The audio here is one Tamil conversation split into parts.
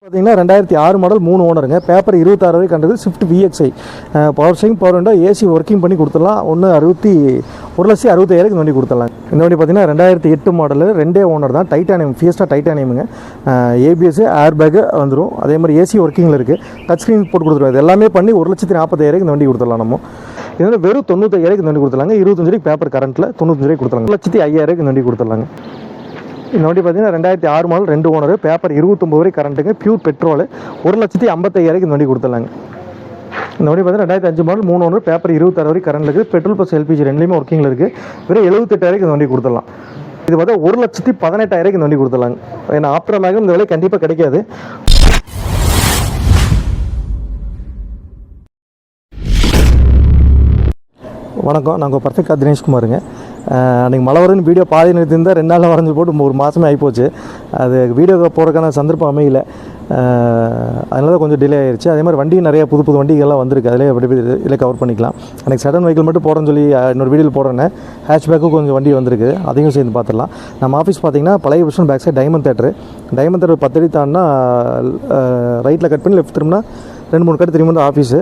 பார்த்தீங்கன்னா 2006 மாடல் 3 ஓனருங்க. பேப்பர் 26 வரைக்கும் கண்டது. Swift VXI power steering, power window, AC working பண்ணி கொடுத்துடலாம். 1,60,000 வண்டி கொடுத்துடலாம். இந்த வண்டி பார்த்தீங்கன்னா 2008 மாடல், 2 ஓனர் தான். டைட்டானியம், ஃபியஸ்டா டைட்டானியமுங்க. ABS ஏர் பேக்கு வந்துடும். அதே மாதிரி ஏசி ஒர்க்கிங்கில் இருக்குது. டச் ஸ்க்ரீன் போட்டு கொடுத்துருவோம். இது எல்லாமே பண்ணி 1,40,000 இந்த வண்டி கொடுத்துடலாம். நம்ம இது வந்து வெறும் 95,000 இந்த வண்டி கொடுத்துடலாங்க. 25 பேப்பர் கரண்ட்டில் 95 கொடுத்துடலாங்க. 1,05,000 இந்த வண்டி கொடுத்துடலாங்க. இந்த வண்டி பார்த்தீங்கன்னா 2006 மாடல், 2 ஓனர், பேப்பர் 29 வரை கரண்ட்டுங்க, பியூர் பெட்ரோல். 1,55,000 இந்த வண்டி கொடுத்துடலாங்க. இந்த வண்டி பார்த்தீங்கன்னா 2005 மாடல், 3 ஓனர், பேப்பர் 26 வரை கரண்ட் இருக்குது. பெட்ரோல் ப்ளஸ் LPG ரெண்டுலேயுமே ஒர்க்கிங்கில் இருக்குது. வெறும் 78,000 இந்த வண்டி கொடுத்துடலாம். இது பார்த்தா 1,18,000 இந்த வண்டி கொடுத்துடலாங்க. ஏன்னா ஆப்டர் மேகம் இந்த விலை கண்டிப்பாக கிடைக்காது. வணக்கம், நாங்கள் பர்ஃபெக்டாக தினேஷ்குமாருங்க. அன்றைக்கி மழை வருதுன்னு வீடியோ பாதி நிறுத்திருந்தால் 2 நாளில் வரைஞ்சி போட்டு 1 மாதமே ஆகிப்போச்சு. அது வீடியோ போகிறதுக்கான சந்தர்ப்பம் அமையல. அதனால கொஞ்சம் டிலே ஆயிடுச்சு. அதே மாதிரி வண்டி நிறைய புது வண்டிகள்லாம் வந்திருக்கு. அதிலே எப்படி இதில் கவர் பண்ணிக்கலாம். அன்றைக்கி சடன் வெஹிக்கிள் மட்டும் போடுறேன்னு சொல்லி இன்னொரு வீடியோவில் போடுறேன். ஹேட்ச்பேக்கும் கொஞ்சம் வண்டி வந்திருக்கு, அதையும் சேர்ந்து பார்த்துடலாம். நம்ம ஆஃபீஸ் பார்த்திங்கன்னா பழைய விஷயம் பேக் சைட் டைமண்ட் தேட்டர் 10 அடி தாண்டினா ரைட்டில் கட் பண்ணி லெஃப்ட் திரும்பினா 2-3 கட்டு திரும்பி வந்து ஆஃபீஸு.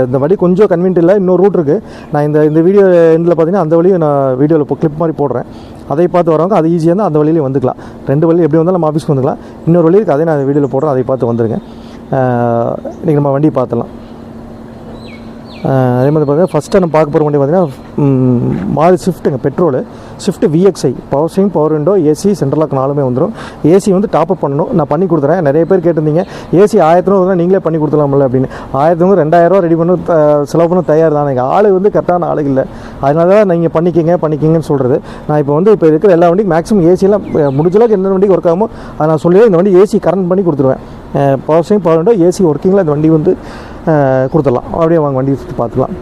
இந்த வழி கொஞ்சம் கன்வீனியன்ட் இல்லை. இன்னொரு ரூட் இருக்குது. நான் இந்த வீடியோ எண்டில் பார்த்தீங்கன்னா அந்த வழியை நான் வீடியோவில் இப்போ கிளிப் மாதிரி போடுறேன். அதை பார்த்து வரவங்க அது ஈஸியாக இருந்தால் அந்த வழியிலே வந்துக்கலாம். 2 வழி எப்படி வந்தாலும் நம்ம ஆஃபீஸ்க்கு வந்துக்கலாம். இன்னொரு வழி இருக்குது, அதை நான் வீடியோவில் போடுறேன். அதை பார்த்து வந்துருங்க. இன்றைக்கி நம்ம வண்டி பார்த்துலாம். அதே மாதிரி பார்த்தீங்கன்னா ஃபஸ்ட்டு நம்ம பார்க்க போகிற வண்டி பார்த்தீங்கன்னா மாறு ஸ்விஃப்ட்டுங்க, petrol. Swift VXI power steering, power window, AC central lock 4மே வந்துடும். ஏசி வந்து டாப்அப் பண்ணணும், நான் பண்ணி கொடுத்துறேன். நிறைய பேர் கேட்டிருந்தீங்க ஏசி 1000 நீங்களே பண்ணி கொடுத்துலாம்ல அப்படின்னு. 1000 2,000 ரெடி பண்ண செலவு பண்ண தயார் தான். எனக்கு ஆள் வந்து கரெக்டான ஆளு இல்லை. அதனால தான் நீங்கள் பண்ணிக்கிங்கன்னு சொல்கிறது. நான் இப்போ இருக்கிற எல்லா வண்டிக்கும் மேக்ஸிமம் ஏசியெல்லாம் முடிஞ்சளவுக்கு எந்த வண்டிக்கு ஒர்க் ஆகுமோ அதை நான் சொல்லி இந்த வண்டி ஏசி கரண்ட் பண்ணி கொடுத்துருவேன். Power steering, power window, AC ஒர்க்கிங்கில் இந்த வண்டி வந்து கொடுத்துடலாம். அப்படியே வாங்க வண்டி சுற்றி பார்த்துக்கலாம்.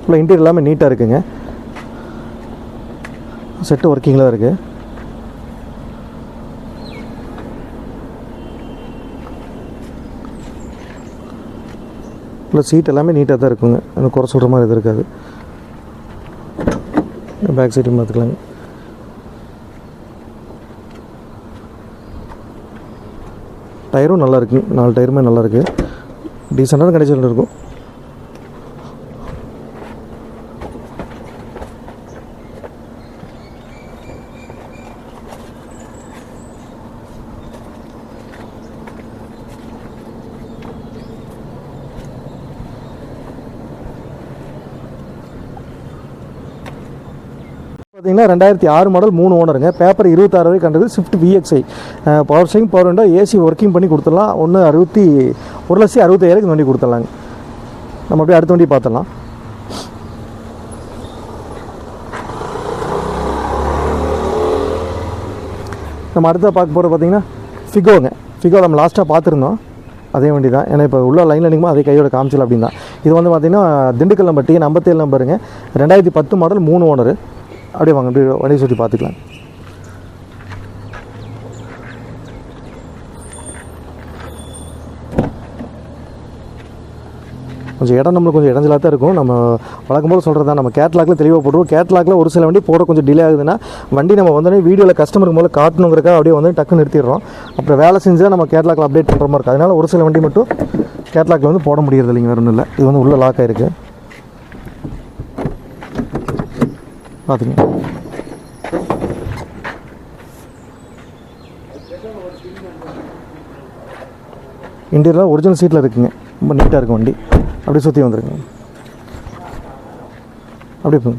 ஃபுல்லாக இன்டீரியர் எல்லாமே நீட்டாக இருக்குங்க. செட்டு ஒர்க்கிங்கில் தான் இருக்குது. ஃபுல்லாக சீட் எல்லாமே நீட்டாக தான் இருக்குங்க. அந்த குறை சொல்கிற மாதிரி இது இருக்காது. பேக் சைட்டும் பார்த்துக்கலாங்க. டயரும் நல்லா இருக்குங்க. 4 டயருமே நல்லா இருக்குது. டீசெண்டான கண்டிஷனில் இருக்கும். பார்த்தீங்கன்னா 2006 மாடல், 3 ஓனருங்க. பேப்பர் 26 வரை கண்டது. Swift VXI power steering, power window, AC working பண்ணி கொடுத்துடலாம். 1,60,000 இந்த வண்டி கொடுத்துடலாங்க. நம்ம அப்படியே அடுத்த வண்டி பார்த்துடலாம். நம்ம அடுத்த பார்க்க போகிறது பார்த்தீங்கன்னா ஃபிகோ நம்ம லாஸ்ட்டாக பார்த்துருந்தோம். அதே வண்டி தான். ஏன்னா இப்போ உள்ள லைனில் நிற்கும்போது அதே கையோட காமிச்சல் அப்படின்னு தான். இது வந்து பார்த்திங்கன்னா Dindigul number TN 57 நம்பருங்க. 2010 model, 3 owner. அப்படியே வாங்க, அப்படியே வண்டியை சுற்றி பார்த்துக்கலாம். கொஞ்சம் இடம் நம்மளுக்கு கொஞ்சம் இடைஞ்சலாக தான் இருக்கும். நம்ம வழக்கம் போது சொல்கிறது தான். நம்ம கேட்லாக்கில் தெளிவாக போட்டுருவோம். கேட்லாக்கில் ஒரு சில வண்டி போட கொஞ்சம் டிலே ஆகுதுன்னா வண்டி நம்ம வந்தோடனே வீடியோவில் கஸ்டமருக்கு முதல்ல காட்டணுங்கிறக்காக அப்படியே வந்து டக்குன்னு நிறுத்திடுறோம். அப்புறம் வேலை செஞ்சால் நம்ம கேட்லாக்கில் அப்டேட் பண்ணுற மாதிரி இருக்குது. அதனால் ஒரு சில வண்டி மட்டும் கேட்லாக்கில் வந்து போட முடியறது இல்லைங்க, வேறு ஒன்றும் இல்லை. இது வந்து உள்ளே லாக் ஆகிருக்கு பார்த்துங்க. இன்டீரியர் ஒரிஜினல் சீட்டில் இருக்குங்க. ரொம்ப நீட்டாக இருக்கும் வண்டி. அப்படியே சுற்றி வந்துருங்க. அப்படியே போங்க.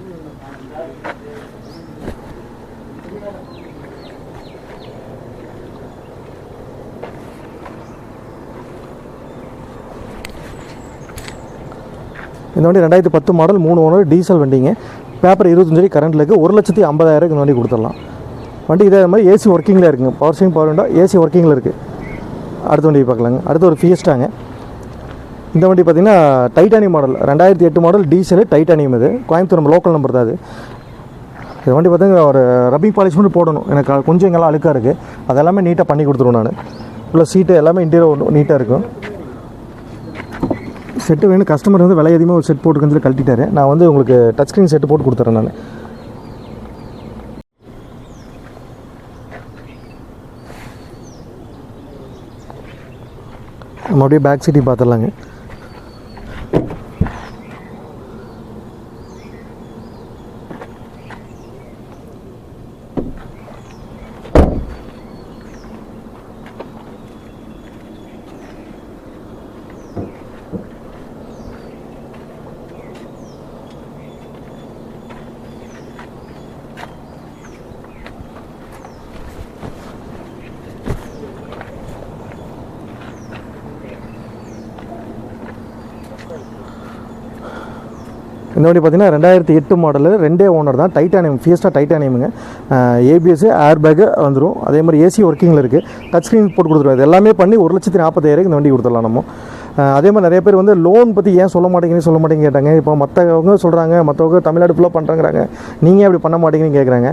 இந்த வண்டி 2010 மாடல், 3 ஓனர், டீசல் வண்டிங்க. பேப்பர் 25 கரண்ட்டில் இருக்குது. 1,50,000 இந்த வண்டி கொடுத்துடலாம். வண்டி இதே மாதிரி ஏசி ஒர்க்கிங்கில் இருக்குங்க. Power steering, power window, AC ஒர்க்கிங்கில் இருக்குது. அடுத்த வண்டி பார்க்கலாங்க. அடுத்து ஒரு ஃபியஸ்டாங்க. இந்த வண்டி பார்த்திங்கன்னா titanium model, 2008 model, diesel, titanium. இது கோயம்புத்தூர் நம்ம லோக்கல் நம்பர் தான். இது வண்டி பார்த்திங்கன்னா ஒரு ரப்பிங் பாலிஷ் மட்டும் போடணும். எனக்கு கொஞ்சம் எங்கெல்லாம் அழுக்காக இருக்குது. அதெல்லாமே நீட்டாக பண்ணி கொடுத்துருவோம் நான். உள்ள சீட்டு எல்லாமே இன்டீரியர் நீட்டாக இருக்கும். செட்டு வேணும். கஸ்டமர் வந்து விலை அதிகமாக ஒரு செட் போட்டுருக்குன்னு சொல்லி கழட்டிட்டாரு. நான் வந்து உங்களுக்கு டச் ஸ்க்ரீன் செட்டு போட்டு கொடுத்துறேன் நான். நம்ம அப்படியே பேக் சீட்டி பார்த்துடலாங்க. இந்த வண்டி பார்த்தீங்கன்னா 2008 மாடலு, 2 ஓனர் தான். டைட்டானியம், ஃபியஸ்டா டைட்டானியமுங்க. ஏபிஎஸ், ஏர் பேக்கு வந்துடும். அதே மாதிரி ஏசி ஒர்க்கிங்கில் இருக்குது. டச் ஸ்க்ரீன் போட்டு கொடுத்துருவோம். இது எல்லாமே பண்ணி 1,40,000 இந்த வண்டி கொடுத்துடலாம் நம்ம. அதே மாதிரி நிறைய பேர் வந்து லோன் பற்றி ஏன் சொல்ல மாட்டேங்கன்னு கேட்டாங்க. இப்போ மற்றவங்க சொல்கிறாங்க, மற்றவங்க தமிழ்நாடு ஃபுல்லாக பண்ணுறாங்கிறாங்க, நீங்கள் அப்படி பண்ண மாட்டேங்கன்னு கேட்குறாங்க.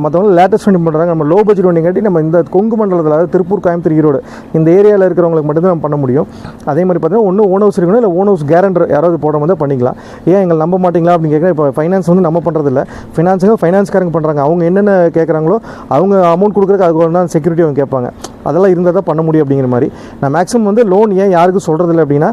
மற்றவங்க லேட்டஸ்ட் வண்டி பண்ணுறாங்க. நம்ம லோ பட்ஜெட் வண்டி காட்டி நம்ம இந்த கொங்கு மண்டலத்தில், அதாவது திருப்பூர், கோயம்புத்தூர், ஈரோடு இந்த ஏரியாவில் இருக்கிறவங்களுக்கு மட்டும்தான் நம்ம பண்ண முடியும். அதே மாதிரி பார்த்தீங்கன்னா ஒன்று ஓன் ஹவுஸ் இருக்கணும், இல்லை ஓன் ஹவுஸ் கேரண்டர் யாராவது போட வந்து பண்ணிக்கலாம். ஏன் எங்களை நம்ப மாட்டிங்களா அப்படின்னு கேட்குறேன். இப்போ ஃபைனான்ஸ் வந்து நம்ம பண்ணுறதில்ல, ஃபைனான்ஸ்காரங்க பண்ணுறாங்க. அவங்க என்னென்ன கேட்குறாங்களோ அவங்க அமௌண்ட் கொடுக்குறதுக்கு அதுக்கு ஒன்றா செக்யூரிட்டி அவங்க கேட்பாங்க. அதெல்லாம் இருந்தால் தான் பண்ண முடியும் அப்படிங்கிற மாதிரி. நான் மேக்ஸிமம் வந்து லோன் ஏன் யாருக்கும் சொல்கிறதில்ல அப்படின்னா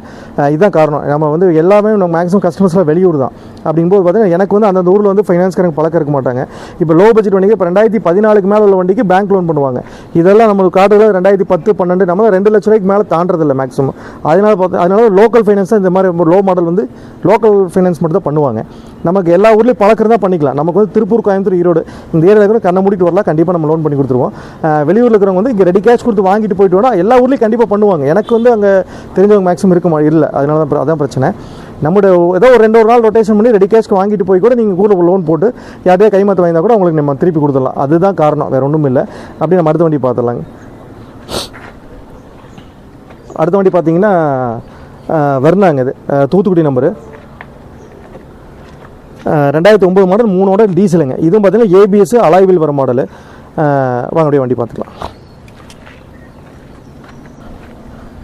இதுதான் காரணம். நம்ம வந்து எல்லாமே நம்ம மேக்ஸிமம் கஸ்டமர்ஸ்லாம் வெளியூர் தான். அப்படிங்கும்போது பார்த்தீங்கன்னா எனக்கு வந்து அந்தந்த ஊரில் வந்து ஃபைனான்ஸ்காரங்க பழக்கம் இருக்க மாட்டாங்க. இப்போ லோ பட்ஜெட் வண்டிக்கு இப்போ 2014 மேலே உள்ள வண்டிக்கு பேங்க் லோன் பண்ணுவாங்க. இதெல்லாம் நம்ம காட்டுல 2010, 12 நம்ம 2 லட்ச ரூபாய்க்கு மேலே தாண்டதில்லை மேக்ஸிமம். அதனால லோக்கல் ஃபைனான்ஸ் தான் இந்த மாதிரி லோ மாடல் வந்து லோக்கல் ஃபைனான்ஸ் மட்டும் தான் பண்ணுவாங்க. நமக்கு எல்லா ஊர்லேயும் பழக்கம் தான் பண்ணிக்கலாம். நமக்கு வந்து திருப்பூர், கோயம்புத்தூர், ஈரோடு இந்த ஏரியாவில் கூட கண்ணை மூடிட்டு வரலாம். கண்டிப்பாக நம்ம லோன் பண்ணி கொடுத்துருவோம். வெளியூரில் இருக்கிறவங்க வந்து இங்கே ரெடி கேஷ் கொடுத்து வாங்கிட்டு போயிட்டு வேணா எல்லா ஊர்லேயும் கண்டிப்பாக பண்ணுவாங்க. எனக்கு வந்து அங்கே தெரிஞ்சவங்க மேக்ஸிமம் இருக்க இல்லை. அதனால தான் அதான் பிரச்சனை. நம்மளோட ஏதோ ஒரு 2 நாள் ரொட்டேஷன் பண்ணி ரெடி கேஷ்க்கு வாங்கிட்டு போய் கூட நீங்கள் கூட லோன் போட்டு யாரையா கைமாற்ற வாங்கினா கூட உங்களுக்கு நம்ம திருப்பி கொடுத்துடலாம். அதுதான் காரணம், வேறு ஒன்றும் இல்லை. அப்படி நம்ம அடுத்த வண்டி பார்த்துடலாங்க. அடுத்த வண்டி பார்த்தீங்கன்னா வெர்னாங்க. இது தூத்துக்குடி நம்பரு, 2009 மாடல், 3 ஓட டீசலுங்க. இதுவும் பார்த்தீங்கன்னா ஏபிஎஸ் அலாய்வில் வர மாடலு. வாங்கக்கூடிய வண்டி பார்த்துக்கலாம்.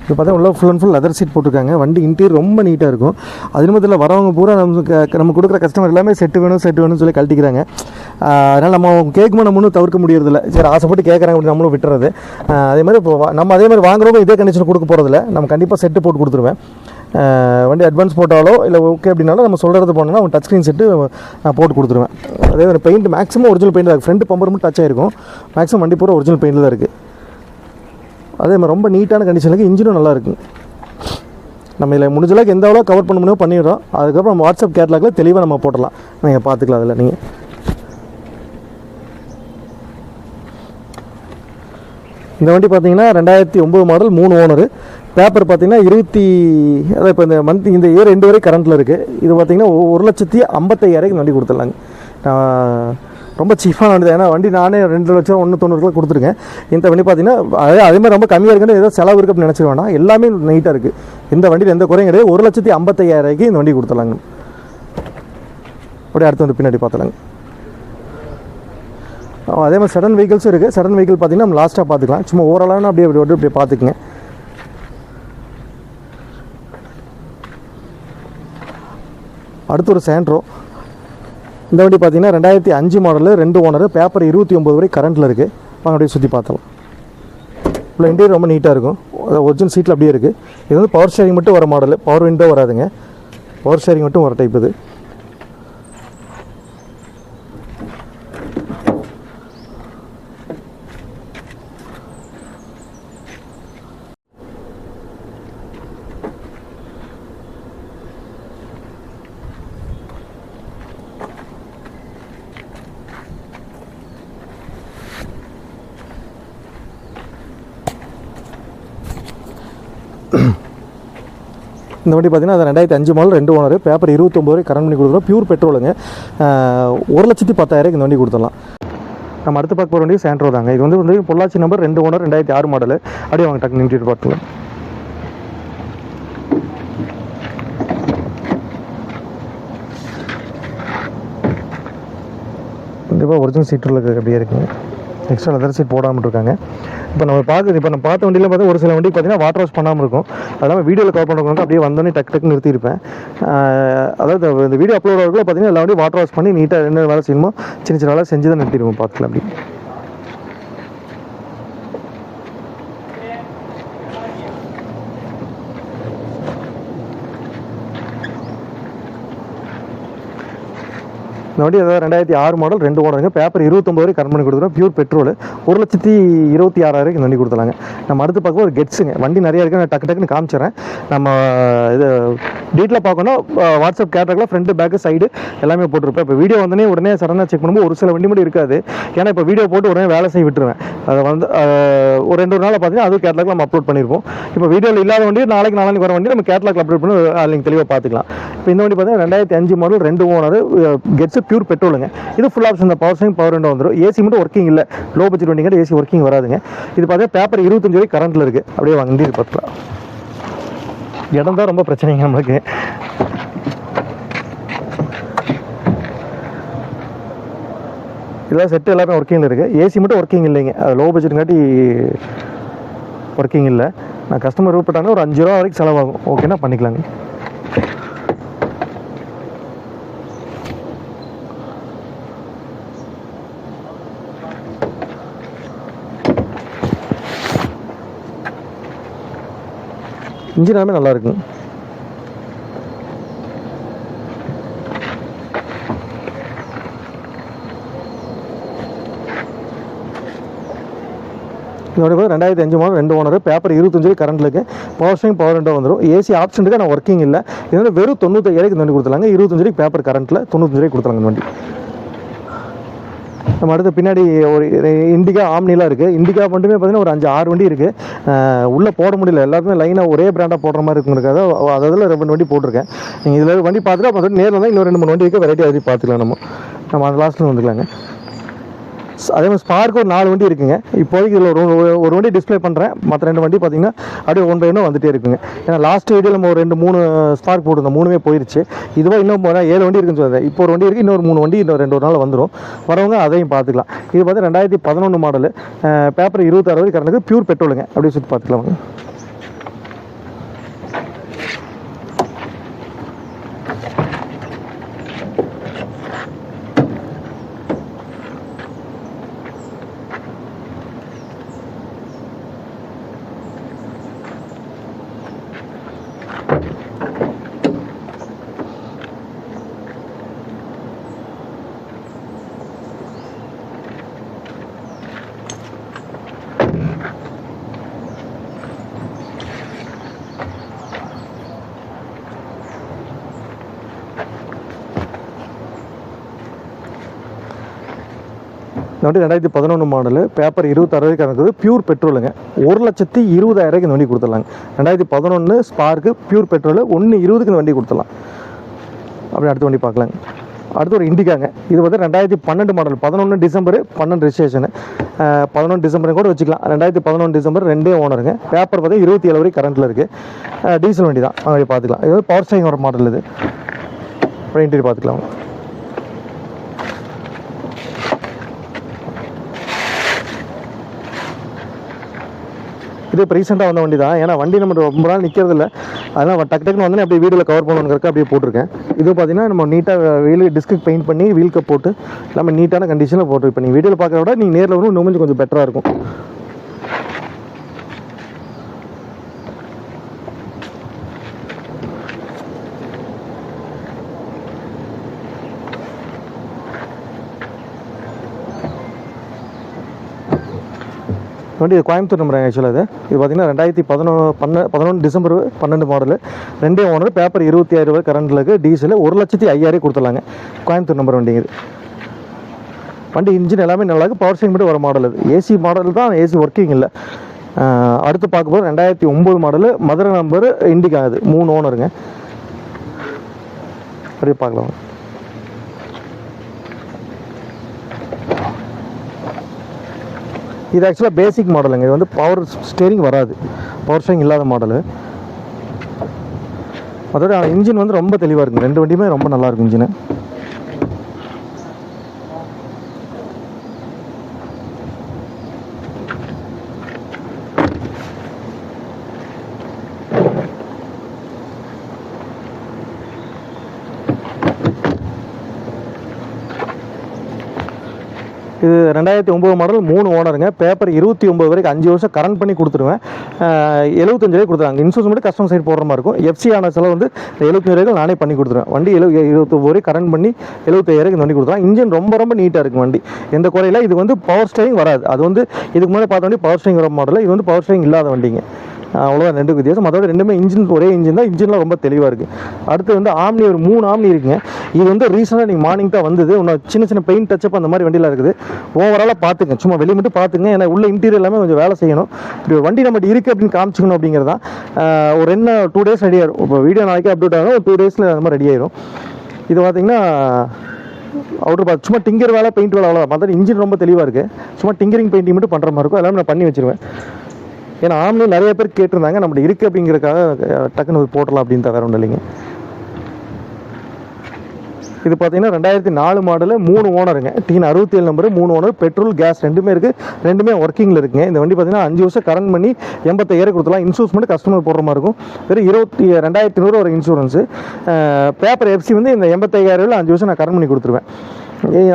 இப்போ பார்த்தா உள்ள full and full leather seat போட்டிருக்காங்க. வண்டி இன்டீரியர் ரொம்ப நீட்டாக இருக்கும். அது மட்டும் வரவங்க பூரா நம்ம கொடுக்குற கஸ்டமர் எல்லாமே செட்டு வேணும்னு சொல்லி கழட்டிக்கிறாங்க. அதனால் நம்ம கேட்கும்போது நம்ம ஒன்றும் தவிர்க்க முடியறதில்ல. சரி, ஆசைப்பட்டு கேட்குறாங்க அப்படின்னு நம்மளும் விட்டுறது. அதே மாதிரி இப்போ நம்ம அதே மாதிரி வாங்குறவங்க இதே கண்டிஷன் கொடுக்க போகிறதில்ல. நம்ம கண்டிப்பாக செட்டு போட்டு கொடுத்துருவேன். வண்டி அட்வான்ஸ் போட்டாலோ இல்லை ஓகே அப்படின்னாலும் நம்ம சொல்கிறது போனோம்னா அவங்க டச் ஸ்க்ரீன் செட்டு நான் போட்டு கொடுத்துருவேன். அதே மாதிரி பெயிண்ட் மேக்ஸிமம் ஒரிஜினல் பெயிண்ட் தான். ஃப்ரண்ட் பம்பர் மட்டும் டச் ஆகிருக்கும். மேக்ஸிமம் வண்டி பூரா ஒரிஜினல் பெயிண்டில் தான் இருக்குது. அதே மாதிரி ரொம்ப நீட்டான கண்டிஷனுக்கு இன்ஜினும் நல்லா இருக்குது. நம்ம இதில் முடிஞ்சளவுக்கு எந்த அளவுக்கு கவர் பண்ண முடியும் பண்ணிடுறோம். அதுக்கப்புறம் நம்ம வாட்ஸ்அப் கேட்லாகில் தெளிவாக நம்ம போட்டலாம். நீங்கள் பார்த்துக்கலாம். அதில் நீங்கள் இந்த வண்டி பார்த்தீங்கன்னா 2009 மாடல், 3 ஓனரு. பேப்பர் பார்த்தீங்கன்னா அதாவது இப்போ இந்த மந்த் இந்த இயர் 2 வரை கரண்ட்டில் இருக்குது. இது பார்த்தீங்கன்னா 1,55,000 வண்டி கொடுத்துடலாங்க. ரொம்ப சீப்பான வண்டி தான். ஏன்னா வண்டி நானே 2 லட்சம் 1,90,000 கொடுத்துருக்கேன். இந்த வண்டி பார்த்தீங்கன்னா அதே மாதிரி ரொம்ப கம்மியாக இருக்குன்னு ஏதோ செலவு இருக்குது அப்படின்னு நினச்சிக்க வேண்டாம். எல்லாமே நீட்டாக இருக்குது. இந்த வண்டியில் எந்த குறையும் கிடையாது. 1,55,000 இந்த வண்டி கொடுத்துடலாங்க. அப்படியே அடுத்து வந்து பின்னாடி பார்த்துலாங்க. அதே மாதிரி சடன் வெஹிக்கிள்ஸும் இருக்குது. சடன் வெஹிக்கிள் பார்த்தீங்கன்னா நம்ம லாஸ்ட்டாக பார்த்துக்கலாம். சும்மா ஓரளவுனா அப்படியே பார்த்துக்குங்க. அடுத்து ஒரு சாண்ட்ரோ. இந்த வண்டி பார்த்தீங்கன்னா 2005 மாடலு, 2 ஓனரு. பேப்பர் 29 வரை கரண்ட்டில் இருக்குது. வாங்க அப்படியே சுற்றி பார்த்தலாம். இவ்வளோ இன்டீரியர் ரொம்ப நீட்டாக இருக்கும். ஒரிஜினல் சீட்டில் அப்படியே இருக்குது. இது வந்து பவர் ஷேரிங் மட்டும் வர மாடலு. பவர் விண்டோ வராதுங்க. பவர் ஷேரிங் மட்டும் வர டைப் இது. இந்த வண்டி பார்த்தீங்கன்னா அது 2005 மாடல், 2 ஓனர். பேப்பர் 29 வரை கரண்ட் பண்ணி கொடுத்துருவோம். பியூர் பெட்ரோலுங்க. 1,10,000 இந்த வண்டி கொடுத்துடலாம். நம்ம அடுத்து பார்க்க போகிற வண்டி சாண்ட்ரோ தாங்க. இது வந்து பொள்ளாச்சி நம்பர், 2 ஓனர், 2006 மாடல். அப்படியே வாங்க டக்கு நின்றுட்டு பார்த்துக்கலாம். கண்டிப்பாக ஒரிஜினல் சீட்டில் அப்படியே இருக்குங்க. எக்ஸ்ட்ரா லெதர் சீட் போடாமல் இருக்காங்க. இப்போ நம்ம பார்த்த வண்டியில் பார்த்தா ஒரு சில வண்டி பார்த்தீங்கன்னா வாட்டர் வாஷ் பண்ணாமல் இருக்கும். அதெல்லாம் வீடியோவில் கவர் பண்ணுறவங்க அப்படியே வந்தோடனே டக்கு நிறுத்தியிருப்பேன். அதாவது இந்த வீடியோ அப்லோட் ஆகிறதுல பார்த்தீங்கன்னா எல்லா வண்டியும் வாட்டர் வாஷ் பண்ணி நீட்டாக என்ன வேலை செய்யணுமோ சின்ன வேலை செஞ்சு தான் நிறுத்திடுவோம். பார்த்துக்கலாம் அப்படி. இந்த வண்டி அதாவது 2006 மாடல் 2 ஓனருங்க. பேப்பர் 29 வரை கரண்ட் பண்ணி கொடுத்துருவோம். பியூர் பெட்ரோல் 1,26,000 இந்த வண்டி கொடுத்துலாங்க. நம்ம அடுத்து பார்க்க ஒரு கெட்ஸுங்க. வண்டி நிறைய இருக்குது. நான் டக்குன்னு காமிச்சிடறேன். நம்ம இது டீட்டெயிலாக பார்க்கணும். வாட்ஸ்அப் கேட்டரில் ஃப்ரண்ட் பேக்கு சைடு எல்லாமே போட்டிருப்பேன். இப்போ வீடியோ வந்தோடனே உடனே சடனாக செக் பண்ணும்போது ஒரு சில வண்டி மட்டும் இருக்காது. ஏன்னா இப்போ வீடியோ போட்டு உடனே வேலை செய்ய விட்டுருவேன். அதை வந்து ஒரு 2 நாள் பார்த்தீங்கன்னா அதுவும் கேட்டலாக் நம்ம அப்லோட் பண்ணியிருப்போம். இப்போ வீடியோவில் இல்லாத வண்டி நாளைக்கு வர வண்டி நம்ம கேட்டலாக் அப்லோட் பண்ணி நீங்கள் தெளிவாக பார்த்துக்கலாம். இப்போ இந்த வண்டி பார்த்தீங்கன்னா 2005 மாடல் 2 ஓனர் கெட்ஸு பியூர் பெட்ரோலுங்க. இது ஃபுல் ஆப்ஷன் தான். பவர் ஸ்டீரிங் பவர் விண்டோ வந்துடும். ஏசி மட்டும் ஒர்க்கிங் இல்லை. லோ பட்ஜெட் வண்டிங்க ஏசி ஒர்க்கிங் வராதுங்க. இது பார்த்தீங்கன்னா பேப்பர் 25 வரை கரண்ட்டில் இருக்குது. அப்படியே வண்டி பார்த்துக்கலாம். இடம் தான் ரொம்ப பிரச்சனைங்க நம்மளுக்கு. இதெல்லாம் செட்டு எல்லாமே ஒர்க்கிங்கில் இருக்குது. ஏசி மட்டும் ஒர்க்கிங் இல்லைங்க. அது லோ பட்ஜெட்டுங்காட்டி ஒர்க்கிங் இல்லை. நான் கஸ்டமர் விருப்பப்பட்டாங்க ஒரு 5 ரூபா வரைக்கும் செலவாகும். ஓகேனா பண்ணிக்கலாங்க. இன்ஜின் எல்லாமே நல்லா இருக்குங்க. இதோட 2005 மாடல் 2 ஓனர் பேப்பர் 25 கரண்ட்டில் இருக்குது. பவர் ஸ்டீரிங் பவர் விண்டோ வந்துடும். ஏசி ஆப்ஷன் இருக்குது. ஆனால் ஒர்க்கிங் இல்லை. இது வந்து வெறும் 95,000 இந்த வண்டி கொடுத்துலாங்க. 25 பேப்பர் கரண்ட்டில் 95 கொடுத்துலாங்க இந்த வண்டி. நம்ம அடுத்து பின்னாடி ஒரு இண்டிகா ஆம்னிலாம் இருக்குது. இண்டிகா மட்டுமே பார்த்தீங்கன்னா ஒரு 5-6 வண்டி இருக்குது. உள்ளே போட முடியல. எல்லாருமே லைனாக ஒரே பிராண்டாக போடுற மாதிரி இருக்குங்கிறக்காக அதில் 2 வண்டி போட்டிருக்கேன். நீங்கள் இதில் வண்டி பார்த்துட்டு அப்புறம் நேரில் தான் இன்னும் 2-3 வண்டி இருக்குது. வெரைட்டி வண்டி பார்த்துக்கலாம். நம்ம அந்த லாஸ்ட்டில் வந்துக்கலாங்க. அதே மாதிரி ஸ்பார்க்கு ஒரு 4 வண்டி இருக்குங்க. இப்போதைக்கு இதில் ஒரு வண்டி டிஸ்பிளே பண்ணுறேன். மற்ற 2 வண்டி பார்த்தீங்கன்னா அப்படியே 1 by 1 வந்துகிட்டே இருக்குங்க. ஏன்னா லாஸ்ட் வீடியோவில் நம்ம ஒரு 2-3 ஸ்பார்க் போட்டிருந்தோம். 3மே போயிடுச்சு. இதுவாக இன்னும் 7 வண்டி இருக்குன்னு சொல்லுறேன். இப்போ ஒரு வண்டி இருக்குது. இன்னொரு 3 வண்டி இன்னும் 2 நாள் வந்துடும். வரவங்க அதையும் பார்த்துக்கலாம். இது பார்த்து 2011 மாடலு பேப்பர் 26 வரை கரண்ட்டுக்கு பியூர் பெட்ரோலுங்க. அப்படியே சுற்றி பார்த்துக்கலாம். இந்த வண்டி 2011 மாடலு பேப்பர் 26 கணக்குது. பியூர் பெட்ரோலுங்க. 1,20,000 இந்த வண்டி கொடுத்துடலாங்க. 2011 ஸ்பார்க்கு பியூர் பெட்ரோலு 1,20,000 இந்த வண்டி கொடுத்துடலாம். அப்படி அடுத்த வண்டி பார்க்கலாங்க. அடுத்து ஒரு இண்டிகாங்க. இது வந்து 2012 மாடல் 11 டிசம்பர் 12 ரெஜிஸ்ட்ரேஷனு. 11 டிசம்பர் கூட வச்சுக்கலாம். 2011 டிசம்பர் 2 ஓனருங்க. பேப்பர் பார்த்தா 27 வரை கரண்ட்டில் இருக்குது. டீசல் வண்டி தான். அப்படி பார்த்துக்கலாம். இது வந்து பவர் ஸ்டீரிங் வர மாடல். இது அப்படியே இன்டீரியர் பார்த்துக்கலாம். இது இப்போ ரீசெண்டாக வந்த வண்டி தான். ஏன்னா வண்டி நம்ம ரொம்ப நாள் நிற்கிறதில்ல. அதனால் டக்குன்னு வந்து அப்படியே வீடியோவில் கவர் பண்ணணுங்கிறக்க அப்படியே போட்டிருக்கேன். இது பார்த்தீங்கன்னா நம்ம நீட்டாக வீல் டிஸ்க்கு பெயிண்ட் பண்ணி வீல் கப் போட்டு எல்லாமே நீட்டான கண்டிஷனில் போட்டு இப்போ நீங்கள் வீடியோவில் பார்க்குறத விட நீங்கள் நேரில் வரும் இன்னும் கொஞ்சம் பெட்டராக இருக்கும். வண்டி கோயம்புத்தூர் நம்பர் ஆக்சுவலாக இது பார்த்தீங்கன்னா 2011 டிசம்பர் 12 மாடலு 2 ஓனர் பேப்பர் 26 கரண்டில் இருக்குது. டீசல் 1,05,000 கொடுத்துடலாங்க. கோயம்புத்தூர் நம்பர் வண்டிங்க. இது வண்டி இன்ஜின் எல்லாமே நல்லாயிருக்கு. பவர் ஸ்டீரிங் மட்டும் வர மாடல். இது ஏசி மாடல் தான். ஏசி ஒர்க்கிங் இல்லை. அடுத்து பார்க்கும்போது 2009 மாடலு மதுரை நம்பர் இண்டிகா. அது 3 ஓனருங்க. அப்படியே பார்க்கலாம். இது ஆக்சுவலாக பேசிக் மாடலுங்க. இது வந்து பவர் ஸ்டீரிங் வராது. பவர் ஸ்டீரிங் இல்லாத மாடலு. அதோட இன்ஜின் வந்து ரொம்ப தெளிவாக இருக்குங்க. 2 வண்டியுமே ரொம்ப நல்லாயிருக்கும் இன்ஜினு. இது 2009 மாடல் 3 ஓனருங்க. பேப்பர் 29 வரைக்கும் 5 வருஷம் கரண்ட் பண்ணி கொடுத்துருவேன். 75 ரூபாய் கொடுத்துருவாங்க. இன்சூரன்ஸ் மட்டும் கஸ்டமர் சைடு போடுற மாதிரி இருக்கும். எஃப்சி ஆன செலவு வந்து 75 ரூபாய்க்கு நானே பண்ணி கொடுத்துருவேன். வண்டி 29 வரைக்கும் கரண்ட் பண்ணி 75 ரூபாய்க்கு இந்த வண்டி கொடுத்துருவாங்க. இன்ஜின் ரொம்ப ரொம்ப நீட்டாக இருக்கும் வண்டி, எந்த குறையில. இது வந்து பவர் ஸ்டேரிங் வராது. அது வந்து இதுக்கு முன்னாடி பார்த்த வண்டி பவர் ஸ்டேரிங் வர மாடல், இது வந்து பவர் ஸ்டேரிங் இல்லாத வண்டிங்க. அவ்வளோதான் ரெண்டு வித்தியாசம். மற்றபடி ரெண்டுமே இன்ஜின் ஒரே இன்ஜின் தான். இன்ஜின்லாம் ரொம்ப தெளிவாக இருக்குது. அடுத்து வந்து ஆம்னி, ஒரு 3 ஆம்னி இருக்குங்க. இது வந்து ரீசெண்டாக நீங்கள் மார்னிங் தான் வந்தது. இன்னும் சின்ன சின்ன பெயிண்ட் டச்சப் அந்த மாதிரி வண்டியில் இருக்குது. ஓவராலாக பார்த்துங்க, சும்மா வெளியே மட்டும் பார்த்துங்க. ஏன்னா உள்ள இன்டீரியர் எல்லாமே கொஞ்சம் வேலை செய்யணும். இப்படி ஒரு வண்டி நம்மகிட்ட இருக்குது அப்படின்னு காமிச்சிக்கணும் அப்படிங்கிறது தான். ஒரு என்ன 2 டேஸ் ரெடி ஆகிடும். இப்போ வீடியோ நாளைக்கு அப்டேட் ஆகும், ஒரு 2 டேஸில் அந்த மாதிரி ரெடி ஆயிடும். இது பார்த்தீங்கன்னா அவுட்ரு பார்த்து சும்மா டிங்கர் வேலை, பெயிண்ட் வேலை, அவ்வளோதான். மற்ற இன்ஜின் ரொம்ப தெளிவாக இருக்குது. சும்மா டிங்கரிங் பெயிண்டிங் மட்டும் பண்ணுற மாதிரி இருக்கும். எல்லாமே நான் பண்ணி வச்சிருவேன். ஏன்னா ஆம்னி நிறைய பேர் கேட்டிருந்தாங்க, நம்மகிட்ட இருக்குது அப்படிங்கிறதுக்காக டக்குன்னு போட்டலாம் அப்படின்னு தான், வேறு ஒன்றும் இல்லைங்க. இது பார்த்தீங்கன்னா 2004 மாடலு, 3 ஓனருங்க. டின் 67 நம்பரு, 3 ஓனர். பெட்ரோல் கேஸ் ரெண்டுமே இருக்குது. ரெண்டுமே ஒர்க்கிங்கில் இருக்குங்க. இந்த வண்டி பார்த்தீங்கன்னா 5 வருஷம் கரண்ட் பண்ணி 85 கொடுத்துலாம். இன்சூரன்ஸ் மட்டும் கஸ்டமர் போடுற மாதிரி இருக்கும். வெறும் 22,200 ஒரு இன்சூரன்ஸு. பேப்பர் எஃப்சி வந்து இந்த 85,000 5 வருஷம் நான் கரண்ட் பண்ணி கொடுத்துருவேன்.